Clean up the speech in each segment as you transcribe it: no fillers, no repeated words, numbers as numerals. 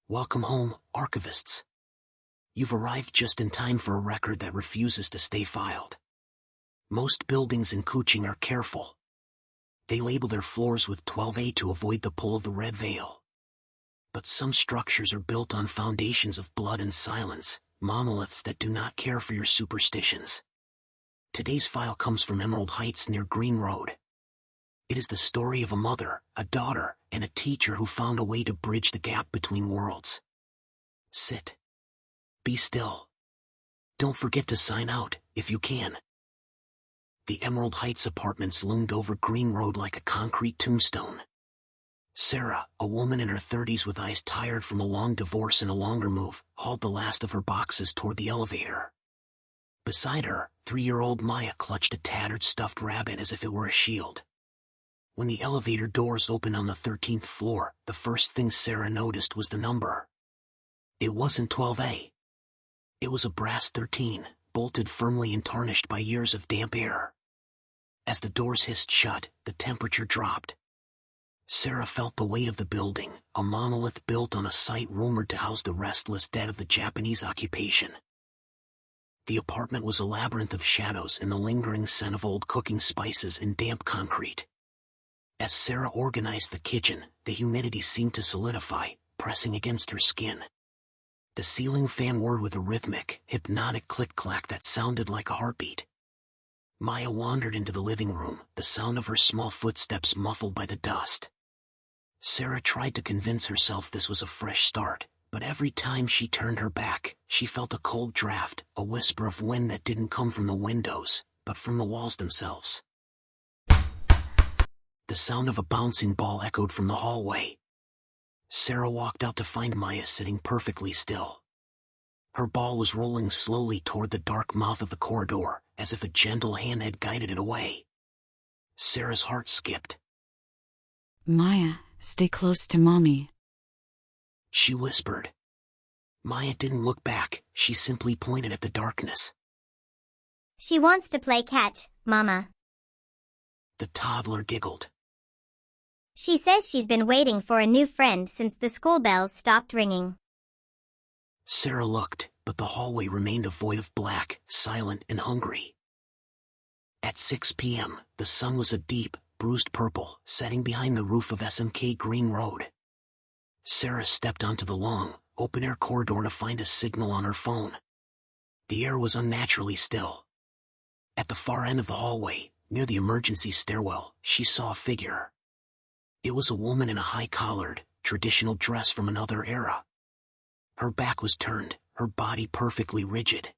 Welcome home, Archivists. You've arrived just in time for a record that refuses to stay filed. Most buildings in Kuching are careful. They label their floors with 12A to avoid the pull of the red veil. But some structures are built on foundations of blood and silence, monoliths that do not care for your superstitions. Today's file comes from Emerald Heights near Green Road. It is the story of a mother, a daughter, and a teacher who found a way to bridge the gap between worlds. Sit. Be still. Don't forget to sign out, if you can. The Emerald Heights apartments loomed over Green Road like a concrete tombstone. Sarah, a woman in her 30s with eyes tired from a long divorce and a longer move, hauled the last of her boxes toward the elevator. Beside her, 3-year-old Maya clutched a tattered stuffed rabbit as if it were a shield. When the elevator doors opened on the 13th floor, the first thing Sarah noticed was the number. It wasn't 12A. It was a brass 13, bolted firmly and tarnished by years of damp air. As the doors hissed shut, the temperature dropped. Sarah felt the weight of the building, a monolith built on a site rumored to house the restless dead of the Japanese occupation. The apartment was a labyrinth of shadows and the lingering scent of old cooking spices and damp concrete. As Sarah organized the kitchen, the humidity seemed to solidify, pressing against her skin. The ceiling fan whirred with a rhythmic, hypnotic click-clack that sounded like a heartbeat. Maya wandered into the living room, the sound of her small footsteps muffled by the dust. Sarah tried to convince herself this was a fresh start, but every time she turned her back, she felt a cold draft, a whisper of wind that didn't come from the windows, but from the walls themselves. The sound of a bouncing ball echoed from the hallway. Sarah walked out to find Maya sitting perfectly still. Her ball was rolling slowly toward the dark mouth of the corridor, as if a gentle hand had guided it away. Sarah's heart skipped. Maya, stay close to Mommy, she whispered. Maya didn't look back, she simply pointed at the darkness. She wants to play catch, Mama. The toddler giggled. She says she's been waiting for a new friend since the school bells stopped ringing. Sarah looked, but the hallway remained a void of black, silent and hungry. At 6 p.m., the sun was a deep, bruised purple, setting behind the roof of SMK Green Road. Sarah stepped onto the long, open-air corridor to find a signal on her phone. The air was unnaturally still. At the far end of the hallway, near the emergency stairwell, she saw a figure. It was a woman in a high-collared, traditional dress from another era. Her back was turned, her body perfectly rigid.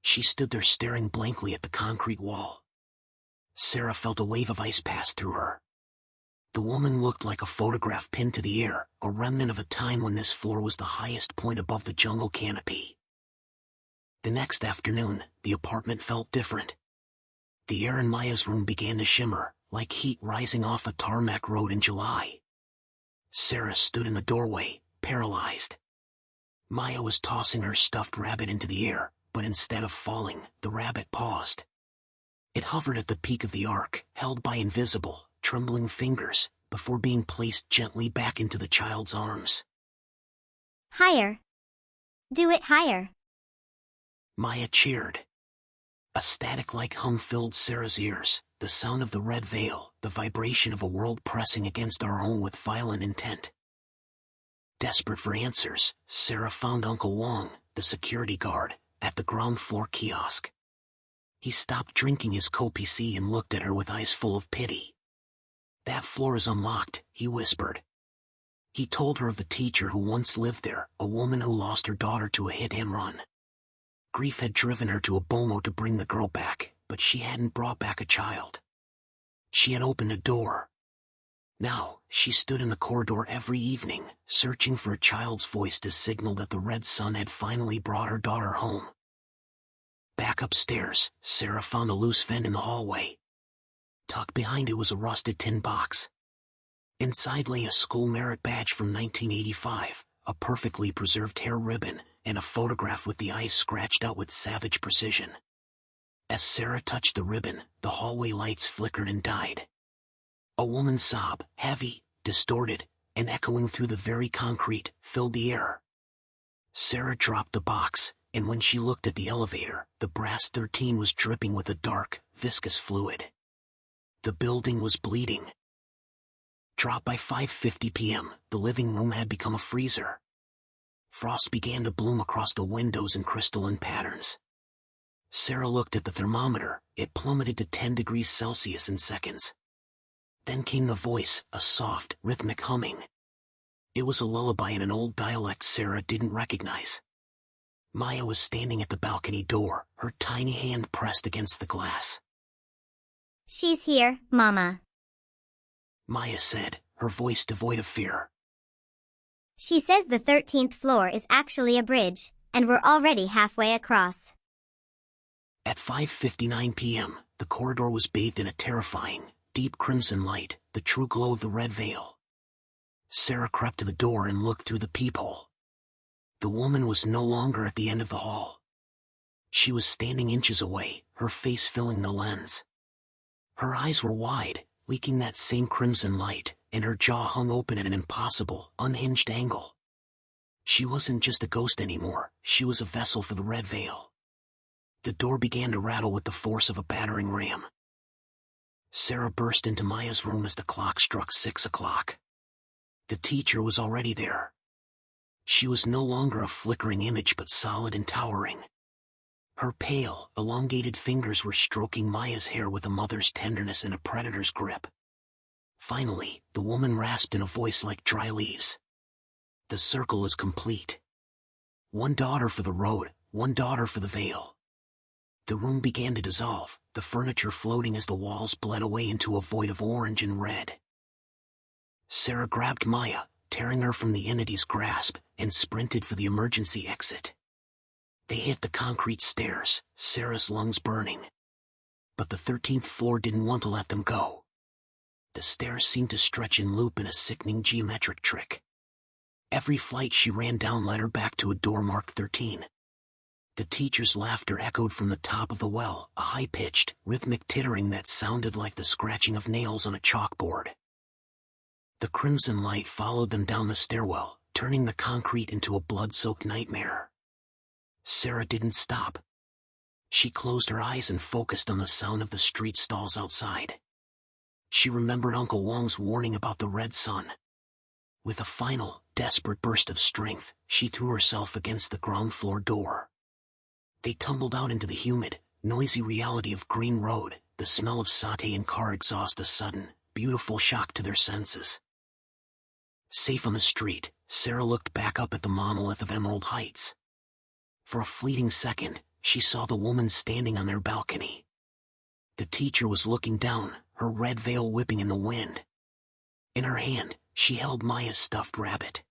She stood there staring blankly at the concrete wall. Sarah felt a wave of ice pass through her. The woman looked like a photograph pinned to the air, a remnant of a time when this floor was the highest point above the jungle canopy. The next afternoon, the apartment felt different. The air in Maya's room began to shimmer, like heat rising off a tarmac road in July. Sarah stood in the doorway, paralyzed. Maya was tossing her stuffed rabbit into the air, but instead of falling, the rabbit paused. It hovered at the peak of the arc, held by invisible, trembling fingers, before being placed gently back into the child's arms. Higher. Do it higher. Maya cheered. A static-like hum filled Sarah's ears, the sound of the red veil, the vibration of a world pressing against our own with violent intent. Desperate for answers, Sarah found Uncle Wong, the security guard, at the ground floor kiosk. He stopped drinking his Ko-Pc and looked at her with eyes full of pity. That floor is unlocked, he whispered. He told her of the teacher who once lived there, a woman who lost her daughter to a hit-and-run. Grief had driven her to a Bomoh to bring the girl back, but she hadn't brought back a child. She had opened a door. Now, she stood in the corridor every evening, searching for a child's voice to signal that the red sun had finally brought her daughter home. Back upstairs, Sarah found a loose vent in the hallway. Tucked behind it was a rusted tin box. Inside lay a school merit badge from 1985, a perfectly preserved hair ribbon, and a photograph with the eyes scratched out with savage precision. As Sarah touched the ribbon, the hallway lights flickered and died. A woman's sob, heavy, distorted, and echoing through the very concrete, filled the air. Sarah dropped the box, and when she looked at the elevator, the brass 13 was dripping with a dark, viscous fluid. The building was bleeding. Dropped by 5:50 p.m., the living room had become a freezer. Frost began to bloom across the windows in crystalline patterns. Sarah looked at the thermometer. It plummeted to 10 degrees Celsius in seconds. Then came the voice, a soft, rhythmic humming. It was a lullaby in an old dialect Sarah didn't recognize. Maya was standing at the balcony door, her tiny hand pressed against the glass. She's here, Mama. Maya said, her voice devoid of fear. She says the 13th floor is actually a bridge, and we're already halfway across. At 5:59 p.m., the corridor was bathed in a terrifying, deep crimson light, the true glow of the red veil. Sarah crept to the door and looked through the peephole. The woman was no longer at the end of the hall. She was standing inches away, her face filling the lens. Her eyes were wide, leaking that same crimson light, and her jaw hung open at an impossible, unhinged angle. She wasn't just a ghost anymore, she was a vessel for the red veil. The door began to rattle with the force of a battering ram. Sarah burst into Maya's room as the clock struck 6 o'clock. The teacher was already there. She was no longer a flickering image but solid and towering. Her pale, elongated fingers were stroking Maya's hair with a mother's tenderness and a predator's grip. Finally, the woman rasped in a voice like dry leaves. The circle is complete. One daughter for the road, one daughter for the veil. The room began to dissolve, the furniture floating as the walls bled away into a void of orange and red. Sarah grabbed Maya, tearing her from the entity's grasp, and sprinted for the emergency exit. They hit the concrete stairs, Sarah's lungs burning. But the 13th floor didn't want to let them go. The stairs seemed to stretch in loop in a sickening geometric trick. Every flight she ran down led her back to a door marked 13. The teacher's laughter echoed from the top of the well, a high-pitched, rhythmic tittering that sounded like the scratching of nails on a chalkboard. The crimson light followed them down the stairwell, turning the concrete into a blood-soaked nightmare. Sarah didn't stop. She closed her eyes and focused on the sound of the street stalls outside. She remembered Uncle Wong's warning about the red sun. With a final, desperate burst of strength, she threw herself against the ground floor door. They tumbled out into the humid, noisy reality of Green Road, the smell of satay and car exhaust a sudden, beautiful shock to their senses. Safe on the street, Sarah looked back up at the monolith of Emerald Heights. For a fleeting second, she saw the woman standing on their balcony. The teacher was looking down, her red veil whipping in the wind. In her hand, she held Maya's stuffed rabbit.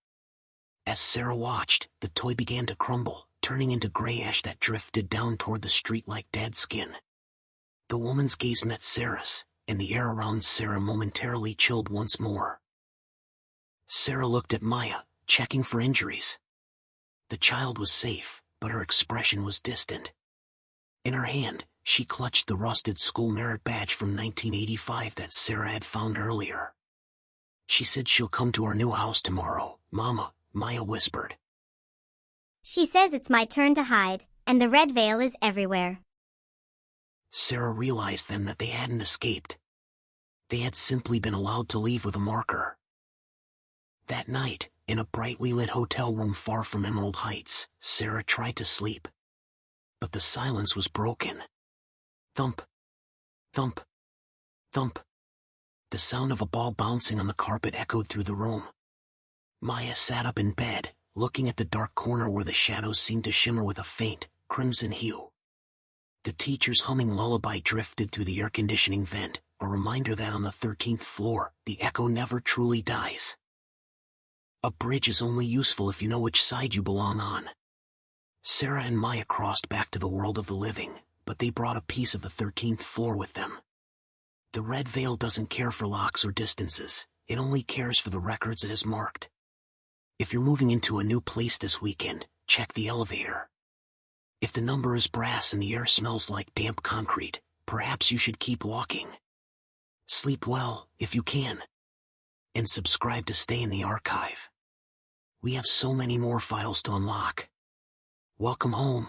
As Sarah watched, the toy began to crumble, turning into gray ash that drifted down toward the street like dead skin. The woman's gaze met Sarah's, and the air around Sarah momentarily chilled once more. Sarah looked at Maya, checking for injuries. The child was safe, but her expression was distant. In her hand, she clutched the rusted school merit badge from 1985 that Sarah had found earlier. She said she'll come to our new house tomorrow, Mama, Maya whispered. She says it's my turn to hide, and the red veil is everywhere. Sarah realized then that they hadn't escaped. They had simply been allowed to leave with a marker. That night, in a brightly lit hotel room far from Emerald Heights, Sarah tried to sleep. But the silence was broken. Thump, thump, thump. The sound of a ball bouncing on the carpet echoed through the room. Maya sat up in bed, looking at the dark corner where the shadows seemed to shimmer with a faint, crimson hue. The teacher's humming lullaby drifted through the air conditioning vent, a reminder that on the 13th floor, the echo never truly dies. A bridge is only useful if you know which side you belong on. Sarah and Maya crossed back to the world of the living, but they brought a piece of the 13th floor with them. The red veil doesn't care for locks or distances, it only cares for the records it has marked. If you're moving into a new place this weekend, check the elevator. If the number is brass and the air smells like damp concrete, perhaps you should keep walking. Sleep well, if you can. And subscribe to stay in the archive. We have so many more files to unlock. Welcome home.